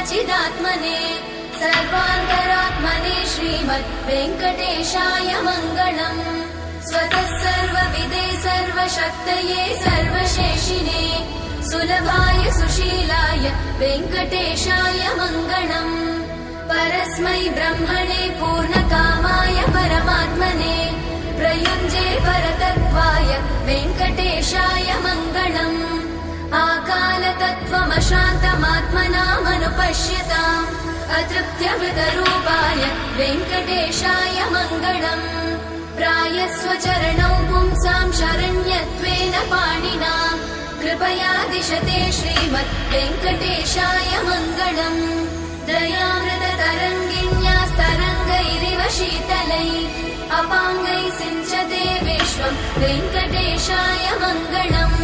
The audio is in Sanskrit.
सच्चिदात्मने सर्वान्तरात्मने श्रीमद् वेङ्कटेशाय मङ्गलम्। स्वतः सर्वविदे सर्वशक्तये सर्वशेषिने सुलभाय सुशीलाय वेङ्कटेशाय मङ्गलम्। परस्मै ब्रह्मणे पूर्णकामाय परमात्मने प्रयुञ्जे परतत्त्वाय वेङ्कटेशाय मङ्गलम्। आकालतत्त्वमशान्तमात्मनामनुपश्यताम् अतृप्त्यमृतरूपाय वेङ्कटेशाय मङ्गलम्। प्रायस्वचरणौ पुंसां शरण्यत्वेन पाणिना कृपया दिशते श्रीमद् वेङ्कटेशाय मङ्गलम्। दयामृततरङ्गिण्यास्तरङ्गैरिव शीतलैः अपाङ्गैः सिञ्चते विश्वम् वेङ्कटेशाय मङ्गलम्।